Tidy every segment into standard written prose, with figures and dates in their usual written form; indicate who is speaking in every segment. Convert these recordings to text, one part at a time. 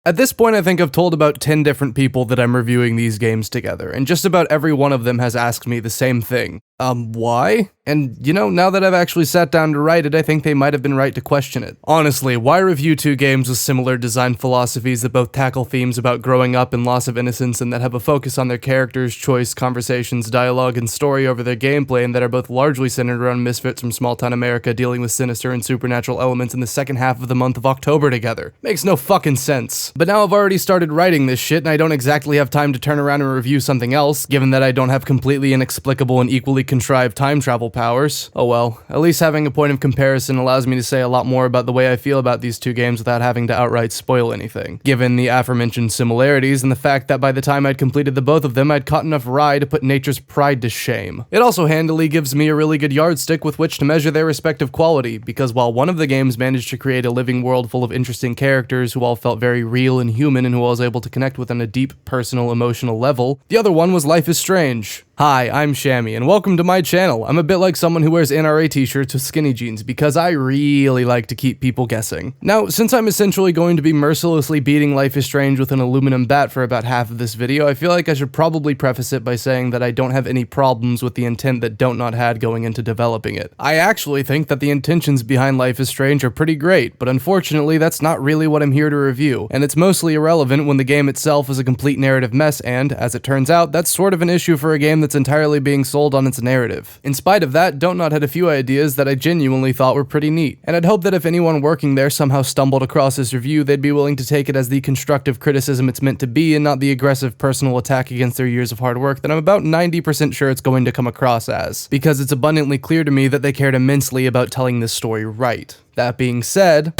Speaker 1: At this point, I think I've told about 10 different people that I'm reviewing these games together, and just about every one of them has asked me the same thing. Why? And, now that I've actually sat down to write it, I think they might have been right to question it. Honestly, why review two games with similar design philosophies that both tackle themes about growing up and loss of innocence and that have a focus on their characters, choice, conversations, dialogue, and story over their gameplay, and that are both largely centered around misfits from small-town America dealing with sinister and supernatural elements in the second half of the month of October together? Makes no fucking sense. But now I've already started writing this shit, and I don't exactly have time to turn around and review something else, given that I don't have completely inexplicable and equally contrived time travel powers. Oh well, at least having a point of comparison allows me to say a lot more about the way I feel about these two games without having to outright spoil anything, given the aforementioned similarities and the fact that by the time I'd completed the both of them, I'd caught enough rye to put nature's pride to shame. It also handily gives me a really good yardstick with which to measure their respective quality, because while one of the games managed to create a living world full of interesting characters who all felt very real and human and who I was able to connect with on a deep, personal, emotional level, the other one was Life is Strange. Hi, I'm Shammy, and welcome to my channel. I'm a bit like someone who wears NRA t-shirts with skinny jeans because I really like to keep people guessing. Now, since I'm essentially going to be mercilessly beating Life is Strange with an aluminum bat for about half of this video, I feel like I should probably preface it by saying that I don't have any problems with the intent that Don't Not had going into developing it. I actually think that the intentions behind Life is Strange are pretty great, but unfortunately that's not really what I'm here to review, and it's mostly irrelevant when the game itself is a complete narrative mess and, as it turns out, that's sort of an issue for a game that's entirely being sold on its narrative. In spite of that, Don't Not had a few ideas that I genuinely thought were pretty neat, and I'd hope that if anyone working there somehow stumbled across this review, they'd be willing to take it as the constructive criticism it's meant to be and not the aggressive personal attack against their years of hard work that I'm about 90% sure it's going to come across as, because it's abundantly clear to me that they cared immensely about telling this story right. That being said,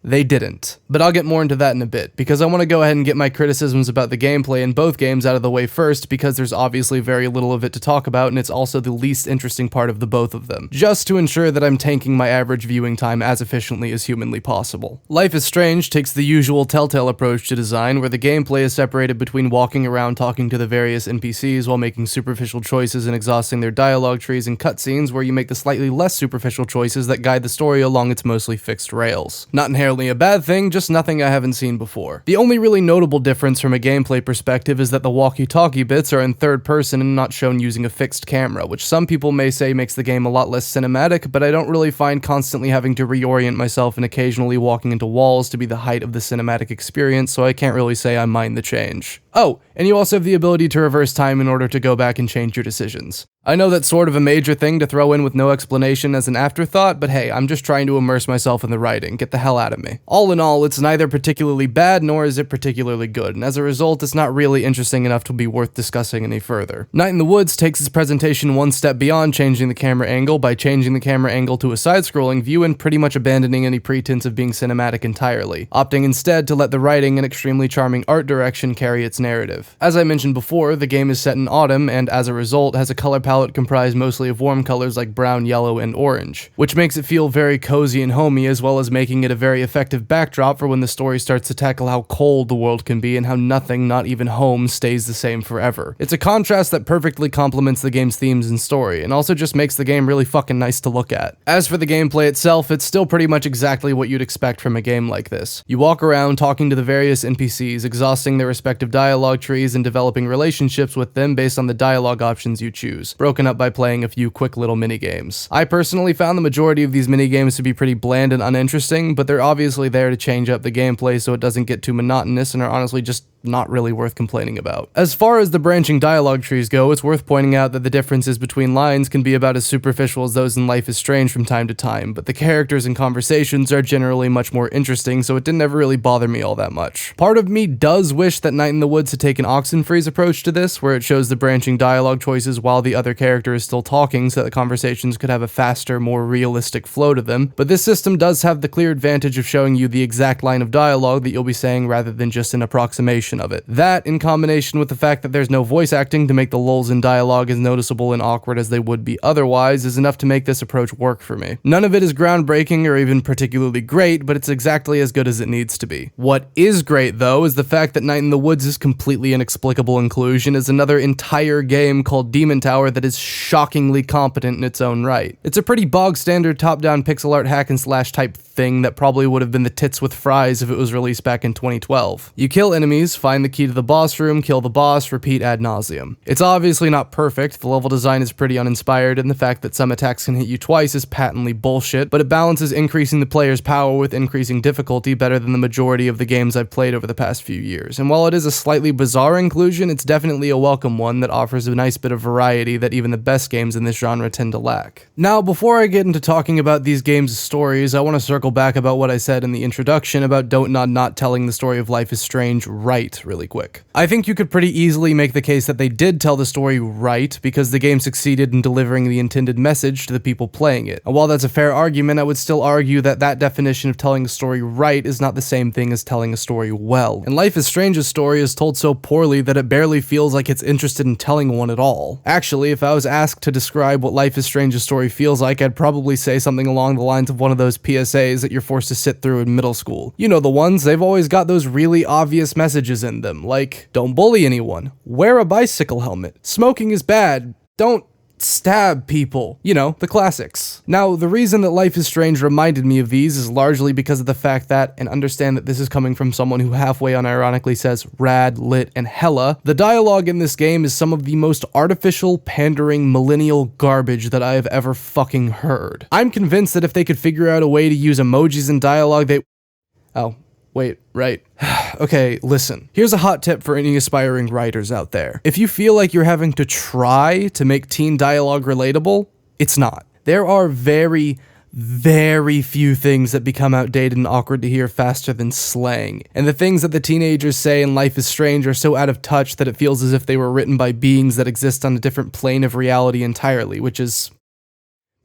Speaker 1: they didn't. But I'll get more into that in a bit, because I want to go ahead and get my criticisms about the gameplay in both games out of the way first, because there's obviously very little of it to talk about, and it's also the least interesting part of the both of them, just to ensure that I'm tanking my average viewing time as efficiently as humanly possible. Life is Strange takes the usual Telltale approach to design, where the gameplay is separated between walking around talking to the various NPCs while making superficial choices and exhausting their dialogue trees, and cutscenes where you make the slightly less superficial choices that guide the story along its mostly fixed rails. Not inherently a bad thing, just nothing I haven't seen before. The only really notable difference from a gameplay perspective is that the walkie-talkie bits are in third person and not shown using a fixed camera, which some people may say makes the game a lot less cinematic, but I don't really find constantly having to reorient myself and occasionally walking into walls to be the height of the cinematic experience, so I can't really say I mind the change. Oh, and you also have the ability to reverse time in order to go back and change your decisions. I know that's sort of a major thing to throw in with no explanation as an afterthought, but hey, I'm just trying to immerse myself in the writing. Get the hell out of me. All in all, it's neither particularly bad nor is it particularly good, and as a result, it's not really interesting enough to be worth discussing any further. Night in the Woods takes its presentation one step beyond changing the camera angle by changing the camera angle to a side-scrolling view and pretty much abandoning any pretense of being cinematic entirely, opting instead to let the writing and extremely charming art direction carry its narrative. As I mentioned before, the game is set in autumn and, as a result, has a color palette comprised mostly of warm colors like brown, yellow, and orange, which makes it feel very cozy and homey, as well as making it a very effective backdrop for when the story starts to tackle how cold the world can be and how nothing, not even home, stays the same forever. It's a contrast that perfectly complements the game's themes and story, and also just makes the game really fucking nice to look at. As for the gameplay itself, it's still pretty much exactly what you'd expect from a game like this. You walk around talking to the various NPCs, exhausting their respective dialogue trees and developing relationships with them based on the dialogue options you choose, broken up by playing a few quick little mini-games. I personally found the majority of these mini-games to be pretty bland and uninteresting, but they're obviously there to change up the gameplay so it doesn't get too monotonous and are honestly just not really worth complaining about. As far as the branching dialogue trees go, it's worth pointing out that the differences between lines can be about as superficial as those in Life is Strange from time to time, but the characters and conversations are generally much more interesting, so it didn't ever really bother me all that much. Part of me does wish that Night in the Woods had taken Oxenfree's approach to this, where it shows the branching dialogue choices while the other character is still talking so that the conversations could have a faster, more realistic flow to them, but this system does have the clear advantage of showing you the exact line of dialogue that you'll be saying rather than just an approximation portion of it. That, in combination with the fact that there's no voice acting to make the lulls in dialogue as noticeable and awkward as they would be otherwise, is enough to make this approach work for me. None of it is groundbreaking or even particularly great, but it's exactly as good as it needs to be. What is great, though, is the fact that Night in the Woods' completely inexplicable inclusion is another entire game called Demon Tower that is shockingly competent in its own right. It's a pretty bog-standard top-down pixel art hack-and-slash type thing that probably would have been the tits with fries if it was released back in 2012. You kill enemies, find the key to the boss room, kill the boss, repeat ad nauseum. It's obviously not perfect, the level design is pretty uninspired, and the fact that some attacks can hit you twice is patently bullshit, but it balances increasing the player's power with increasing difficulty better than the majority of the games I've played over the past few years. And while it is a slightly bizarre inclusion, it's definitely a welcome one that offers a nice bit of variety that even the best games in this genre tend to lack. Now, before I get into talking about these games' stories, I want to circle back about what I said in the introduction about Don't Nod not telling the story of Life is Strange right really quick. I think you could pretty easily make the case that they did tell the story right because the game succeeded in delivering the intended message to the people playing it. And while that's a fair argument, I would still argue that that definition of telling a story right is not the same thing as telling a story well. And Life is Strange's story is told so poorly that it barely feels like it's interested in telling one at all. Actually, if I was asked to describe what Life is Strange's story feels like, I'd probably say something along the lines of one of those PSAs that you're forced to sit through in middle school. You know the ones, they've always got those really obvious messages in them, like, don't bully anyone, wear a bicycle helmet, smoking is bad, don't stab people. You know, the classics. Now, the reason that Life is Strange reminded me of these is largely because of the fact that, and understand that this is coming from someone who halfway unironically says rad, lit, and hella, the dialogue in this game is some of the most artificial, pandering, millennial garbage that I have ever fucking heard. I'm convinced that if they could figure out a way to use emojis in dialogue, Oh, wait, right. Okay, listen. Here's a hot tip for any aspiring writers out there. If you feel like you're having to try to make teen dialogue relatable, it's not. There are very few things that become outdated and awkward to hear faster than slang. And the things that the teenagers say in Life is Strange are so out of touch that it feels as if they were written by beings that exist on a different plane of reality entirely, which is...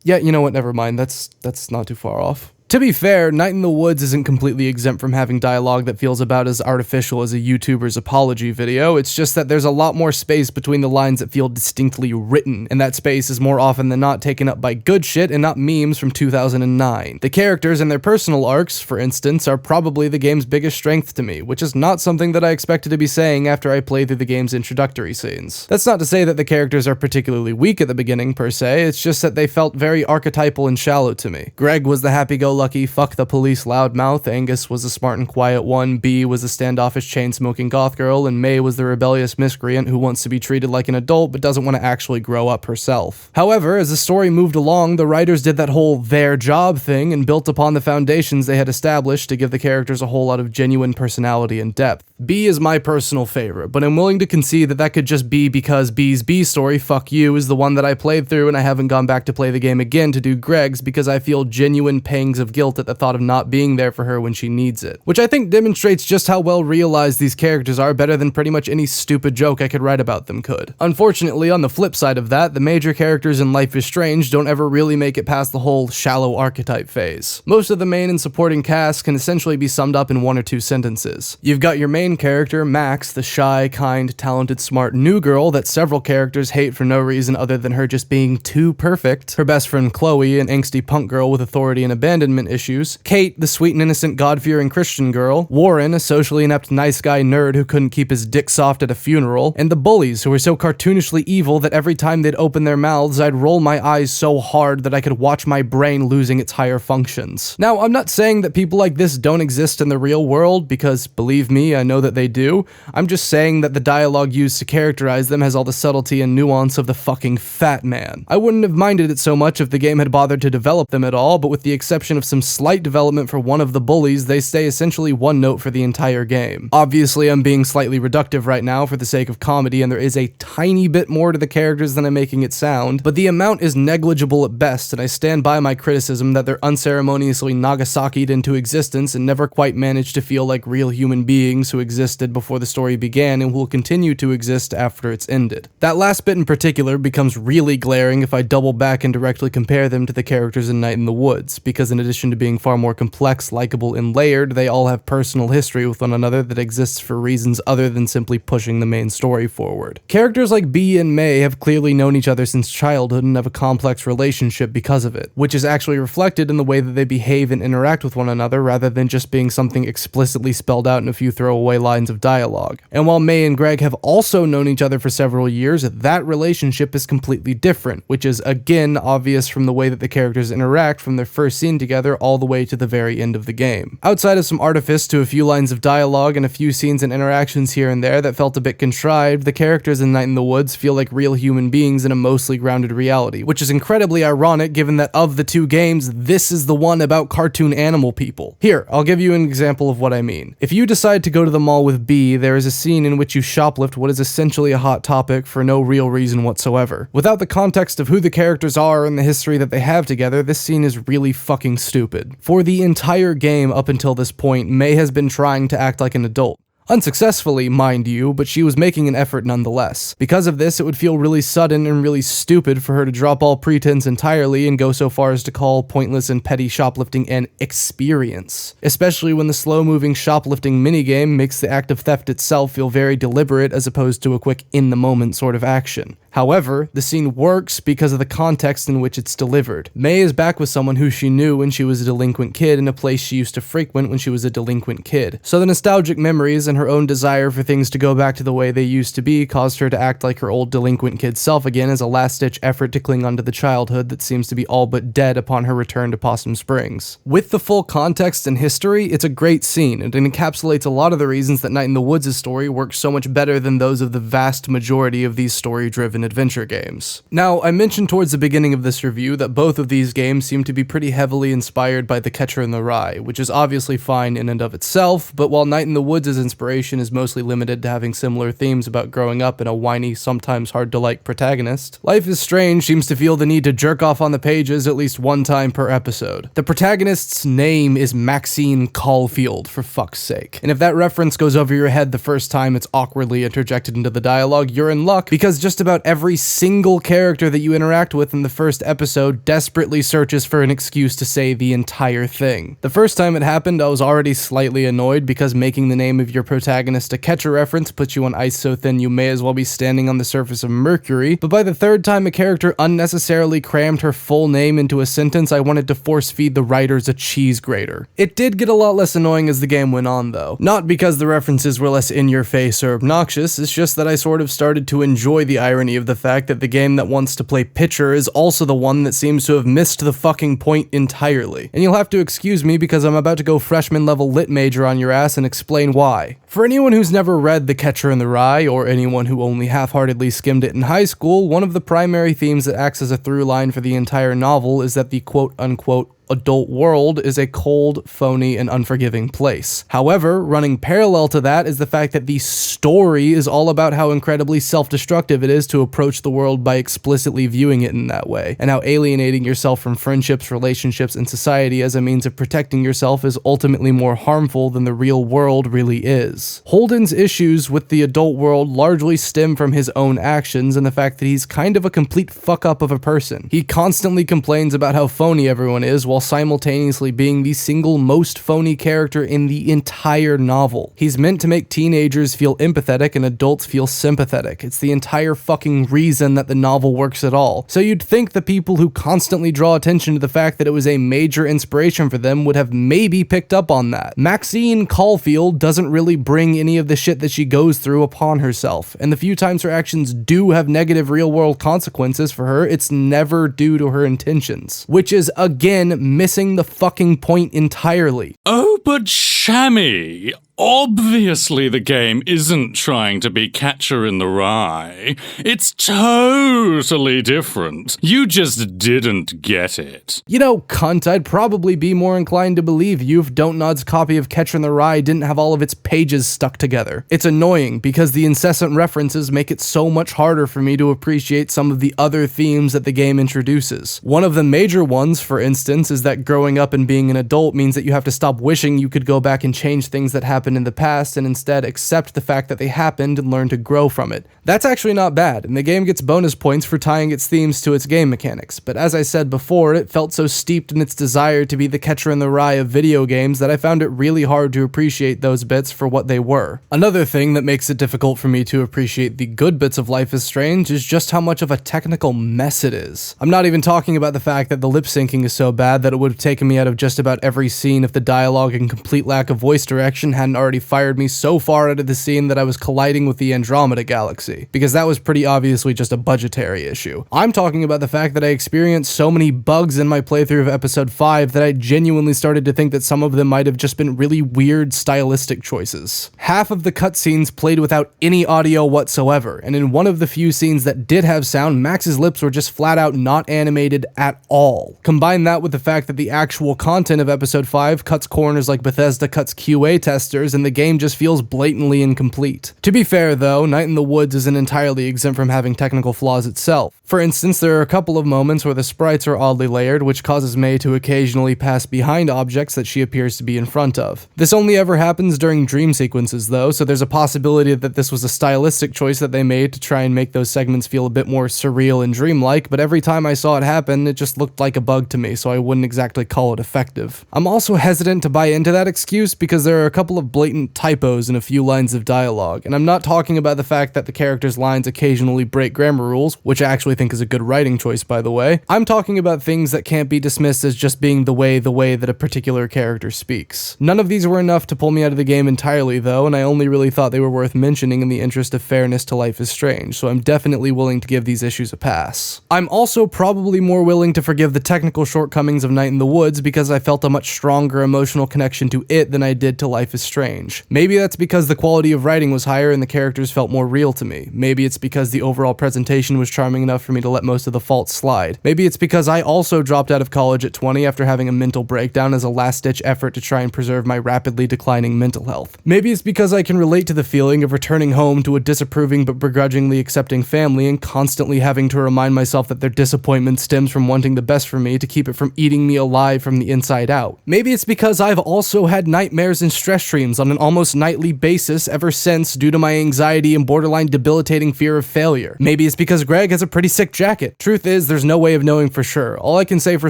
Speaker 1: Yeah, you know what, never mind. That's not too far off. To be fair, Night in the Woods isn't completely exempt from having dialogue that feels about as artificial as a YouTuber's apology video, it's just that there's a lot more space between the lines that feel distinctly written, and that space is more often than not taken up by good shit and not memes from 2009. The characters and their personal arcs, for instance, are probably the game's biggest strength to me, which is not something that I expected to be saying after I played through the game's introductory scenes. That's not to say that the characters are particularly weak at the beginning, per se, it's just that they felt very archetypal and shallow to me. Greg was the happy-go-lucky fuck the police loudmouth, Angus was the smart and quiet one, B was the standoffish chain-smoking goth girl, and May was the rebellious miscreant who wants to be treated like an adult but doesn't want to actually grow up herself. However, as the story moved along, the writers did that whole their job thing and built upon the foundations they had established to give the characters a whole lot of genuine personality and depth. B is my personal favorite, but I'm willing to concede that that could just be because B's B story, Fuck You, is the one that I played through and I haven't gone back to play the game again to do Greg's because I feel genuine pangs of guilt at the thought of not being there for her when she needs it. Which I think demonstrates just how well realized these characters are better than pretty much any stupid joke I could write about them could. Unfortunately, on the flip side of that, the major characters in Life is Strange don't ever really make it past the whole shallow archetype phase. Most of the main and supporting cast can essentially be summed up in one or two sentences. You've got your main character, Max, the shy, kind, talented, smart new girl that several characters hate for no reason other than her just being too perfect. Her best friend Chloe, an angsty punk girl with authority and abandonment issues. Kate, the sweet and innocent God-fearing Christian girl. Warren, a socially inept nice guy nerd who couldn't keep his dick soft at a funeral. And the bullies, who were so cartoonishly evil that every time they'd open their mouths, I'd roll my eyes so hard that I could watch my brain losing its higher functions. Now, I'm not saying that people like this don't exist in the real world, because, believe me, I know that they do. I'm just saying that the dialogue used to characterize them has all the subtlety and nuance of the fucking fat man. I wouldn't have minded it so much if the game had bothered to develop them at all, but with the exception of some slight development for one of the bullies, they stay essentially one note for the entire game. Obviously, I'm being slightly reductive right now for the sake of comedy, and there is a tiny bit more to the characters than I'm making it sound, but the amount is negligible at best, and I stand by my criticism that they're unceremoniously Nagasaki'd into existence and never quite managed to feel like real human beings who existed before the story began and will continue to exist after it's ended. That last bit in particular becomes really glaring if I double back and directly compare them to the characters in Night in the Woods, because in addition addition to being far more complex, likable, and layered, they all have personal history with one another that exists for reasons other than simply pushing the main story forward. Characters like Bee and May have clearly known each other since childhood and have a complex relationship because of it, which is actually reflected in the way that they behave and interact with one another rather than just being something explicitly spelled out in a few throwaway lines of dialogue. And while May and Greg have also known each other for several years, that relationship is completely different, which is again obvious from the way that the characters interact from their first scene together all the way to the very end of the game. Outside of some artifice to a few lines of dialogue and a few scenes and interactions here and there that felt a bit contrived, the characters in Night in the Woods feel like real human beings in a mostly grounded reality, which is incredibly ironic given that of the two games, this is the one about cartoon animal people. Here, I'll give you an example of what I mean. If you decide to go to the mall with Bee, there is a scene in which you shoplift what is essentially a hot topic for no real reason whatsoever. Without the context of who the characters are and the history that they have together, this scene is really fucking stupid. For the entire game up until this point, May has been trying to act like an adult. Unsuccessfully, mind you, but she was making an effort nonetheless. Because of this, it would feel really sudden and really stupid for her to drop all pretense entirely and go so far as to call pointless and petty shoplifting an experience. Especially when the slow-moving shoplifting minigame makes the act of theft itself feel very deliberate as opposed to a quick in-the-moment sort of action. However, the scene works because of the context in which it's delivered. May is back with someone who she knew when she was a delinquent kid in a place she used to frequent when she was a delinquent kid. So the nostalgic memories and her own desire for things to go back to the way they used to be caused her to act like her old delinquent kid self again as a last-ditch effort to cling onto the childhood that seems to be all but dead upon her return to Possum Springs. With the full context and history, it's a great scene, and it encapsulates a lot of the reasons that Night in the Woods' story works so much better than those of the vast majority of these story-driven adventure games. Now, I mentioned towards the beginning of this review that both of these games seem to be pretty heavily inspired by The Catcher in the Rye, which is obviously fine in and of itself, but while Night in the Woods' inspiration is mostly limited to having similar themes about growing up in a whiny, sometimes hard-to-like protagonist, Life is Strange seems to feel the need to jerk off on the pages at least one time per episode. The protagonist's name is Maxine Caulfield, for fuck's sake. And if that reference goes over your head the first time it's awkwardly interjected into the dialogue, you're in luck, because just about every single character that you interact with in the first episode desperately searches for an excuse to say the entire thing. The first time it happened, I was already slightly annoyed because making the name of your protagonist a catcher reference puts you on ice so thin you may as well be standing on the surface of Mercury, but by the third time a character unnecessarily crammed her full name into a sentence, I wanted to force feed the writers a cheese grater. It did get a lot less annoying as the game went on though. Not because the references were less in your face or obnoxious, it's just that I sort of started to enjoy the irony of the fact that the game that wants to play pitcher is also the one that seems to have missed the fucking point entirely. And you'll have to excuse me because I'm about to go freshman level lit major on your ass and explain why. For anyone who's never read The Catcher in the Rye, or anyone who only half-heartedly skimmed it in high school, one of the primary themes that acts as a through line for the entire novel is that the quote-unquote adult world is a cold, phony, and unforgiving place. However, running parallel to that is the fact that the story is all about how incredibly self-destructive it is to approach the world by explicitly viewing it in that way, and how alienating yourself from friendships, relationships, and society as a means of protecting yourself is ultimately more harmful than the real world really is. Holden's issues with the adult world largely stem from his own actions and the fact that he's kind of a complete fuck-up of a person. He constantly complains about how phony everyone is while simultaneously being the single most phony character in the entire novel. He's meant to make teenagers feel empathetic and adults feel sympathetic. It's the entire fucking reason that the novel works at all. So you'd think the people who constantly draw attention to the fact that it was a major inspiration for them would have maybe picked up on that. Maxine Caulfield doesn't really bring any of the shit that she goes through upon herself, and the few times her actions do have negative real-world consequences for her, it's never due to her intentions. Which is, again, missing the fucking point entirely.
Speaker 2: Oh, but Shammy, obviously the game isn't trying to be Catcher in the Rye. It's totally different. You just didn't get it.
Speaker 1: You know, cunt, I'd probably be more inclined to believe you if Don't Nod's copy of Catcher in the Rye didn't have all of its pages stuck together. It's annoying because the incessant references make it so much harder for me to appreciate some of the other themes that the game introduces. One of the major ones, for instance, is that growing up and being an adult means that you have to stop wishing you could go back and change things that happened happened in the past and instead accept the fact that they happened and learn to grow from it. That's actually not bad, and the game gets bonus points for tying its themes to its game mechanics, but as I said before, it felt so steeped in its desire to be the catcher in the rye of video games that I found it really hard to appreciate those bits for what they were. Another thing that makes it difficult for me to appreciate the good bits of Life is Strange is just how much of a technical mess it is. I'm not even talking about the fact that the lip syncing is so bad that it would have taken me out of just about every scene if the dialogue and complete lack of voice direction hadn't already fired me so far out of the scene that I was colliding with the Andromeda Galaxy, because that was pretty obviously just a budgetary issue. I'm talking about the fact that I experienced so many bugs in my playthrough of episode 5 that I genuinely started to think that some of them might have just been really weird stylistic choices. Half of the cutscenes played without any audio whatsoever, and in one of the few scenes that did have sound, Max's lips were just flat out not animated at all. Combine that with the fact that the actual content of episode 5 cuts corners like Bethesda cuts QA testers, and the game just feels blatantly incomplete. To be fair though, Night in the Woods isn't entirely exempt from having technical flaws itself. For instance, there are a couple of moments where the sprites are oddly layered, which causes May to occasionally pass behind objects that she appears to be in front of. This only ever happens during dream sequences though, so there's a possibility that this was a stylistic choice that they made to try and make those segments feel a bit more surreal and dreamlike, but every time I saw it happen, it just looked like a bug to me, so I wouldn't exactly call it effective. I'm also hesitant to buy into that excuse because there are a couple of blatant typos in a few lines of dialogue, and I'm not talking about the fact that the characters' lines occasionally break grammar rules, which I actually think is a good writing choice by the way. I'm talking about things that can't be dismissed as just being the way that a particular character speaks. None of these were enough to pull me out of the game entirely though, and I only really thought they were worth mentioning in the interest of fairness to Life is Strange, so I'm definitely willing to give these issues a pass. I'm also probably more willing to forgive the technical shortcomings of Night in the Woods because I felt a much stronger emotional connection to it than I did to Life is Strange. Maybe that's because the quality of writing was higher and the characters felt more real to me. Maybe it's because the overall presentation was charming enough for me to let most of the faults slide. Maybe it's because I also dropped out of college at 20 after having a mental breakdown as a last-ditch effort to try and preserve my rapidly declining mental health. Maybe it's because I can relate to the feeling of returning home to a disapproving but begrudgingly accepting family and constantly having to remind myself that their disappointment stems from wanting the best for me to keep it from eating me alive from the inside out. Maybe it's because I've also had nightmares and stress dreams on an almost nightly basis ever since due to my anxiety and borderline debilitating fear of failure. Maybe it's because Greg has a pretty sick jacket. Truth is, there's no way of knowing for sure. All I can say for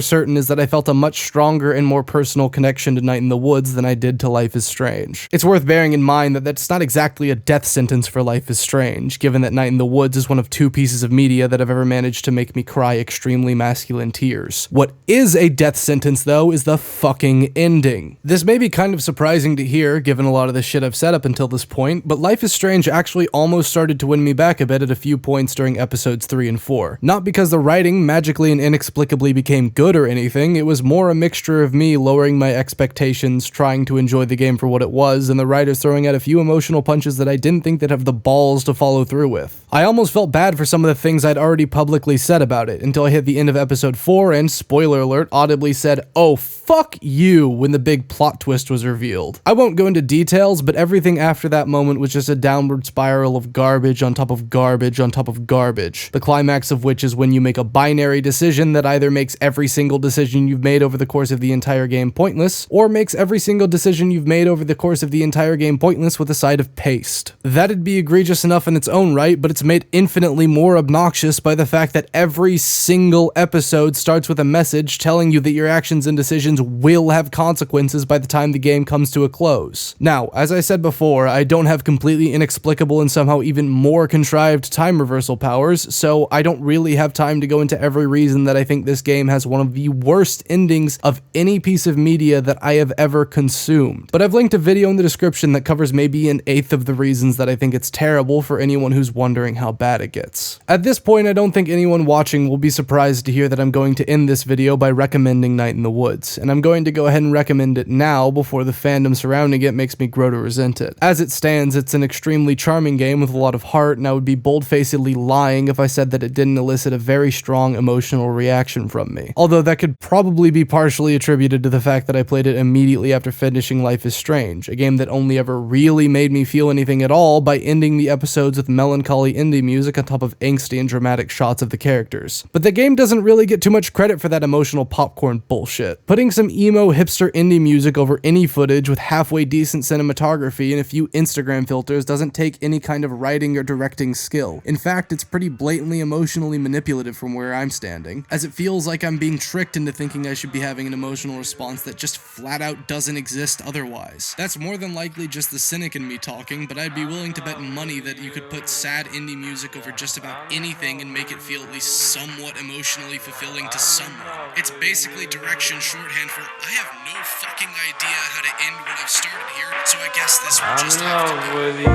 Speaker 1: certain is that I felt a much stronger and more personal connection to Night in the Woods than I did to Life is Strange. It's worth bearing in mind that that's not exactly a death sentence for Life is Strange, given that Night in the Woods is one of 2 pieces of media that have ever managed to make me cry extremely masculine tears. What is a death sentence though is the fucking ending. This may be kind of surprising to hear given a lot of the shit I've said up until this point, but Life is Strange actually almost started to win me back a bit at a few points during episodes 3 and 4. Not because the writing magically and inexplicably became good or anything, it was more a mixture of me lowering my expectations, trying to enjoy the game for what it was, and the writers throwing out a few emotional punches that I didn't think they'd have the balls to follow through with. I almost felt bad for some of the things I'd already publicly said about it, until I hit the end of episode 4 and, spoiler alert, audibly said, "Oh, fuck you," when the big plot twist was revealed. I won't go into details, but everything after that moment was just a downward spiral of garbage on top of garbage on top of garbage. The climax of which is when you make a binary decision that either makes every single decision you've made over the course of the entire game pointless, or makes every single decision you've made over the course of the entire game pointless with a side of paste. That'd be egregious enough in its own right, but it's made infinitely more obnoxious by the fact that every single episode starts with a message telling you that your actions and decisions will have consequences by the time the game comes to a close. Now, as I said before, I don't have completely inexplicable and somehow even more contrived time reversal powers, so I don't really have time to go into every reason that I think this game has one of the worst endings of any piece of media that I have ever consumed. But I've linked a video in the description that covers maybe an eighth of the reasons that I think it's terrible for anyone who's wondering how bad it gets. At this point, I don't think anyone watching will be surprised to hear that I'm going to end this video by recommending Night in the Woods, and I'm going to go ahead and recommend it now before the fandom surrounding it makes me grow to resent it. As it stands, it's an extremely charming game with a lot of heart, and I would be bold-facedly lying if I said that it didn't elicit a very strong emotional reaction from me. Although that could probably be partially attributed to the fact that I played it immediately after finishing Life is Strange, a game that only ever really made me feel anything at all by ending the episodes with melancholy indie music on top of angsty and dramatic shots of the characters. But the game doesn't really get too much credit for that emotional popcorn bullshit. Putting some emo hipster indie music over any footage with halfway decent cinematography and a few Instagram filters doesn't take any kind of writing or directing skill. In fact, it's pretty blatantly emotionally manipulative from where I'm standing, as it feels like I'm being tricked into thinking I should be having an emotional response that just flat out doesn't exist otherwise. That's more than likely just the cynic in me talking, but I'd be willing to bet money that you could put sad indie music over just about anything and make it feel at least somewhat emotionally fulfilling to someone. It's basically direction shorthand for I have no fucking idea how to end what I've started here, so I guess this will just have to go.
Speaker 3: With you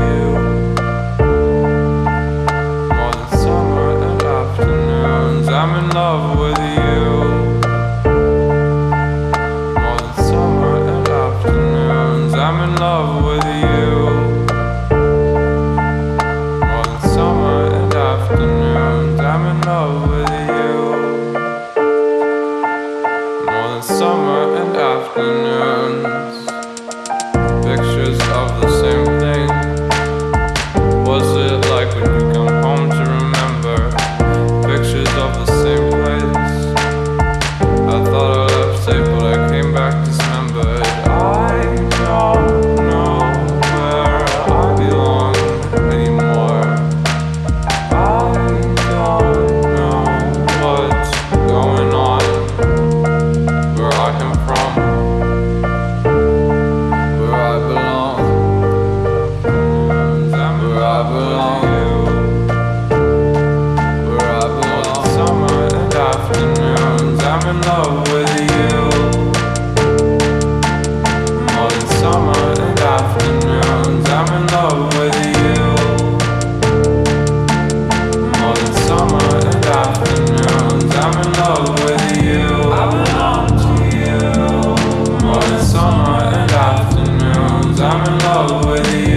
Speaker 3: more than summer and afternoons. I'm in love with you more than summer and afternoons. I'm in love with you more than summer and afternoons. I'm in love with you more than summer and afternoons. Pictures of the same thing. Was it like when you come home to remember? Pictures of the same place. I thought I left safe, but I came back dismembered. I don't know where I belong anymore. I don't know what's going on, where I come from, where I belong, where I belong, where I belong. Summer and afternoons, I'm in love with you. More than summer and afternoons, I'm in love with you. More than summer and afternoons, I'm in love with you. I belong to you. More than summer and afternoons, I'm in love with you.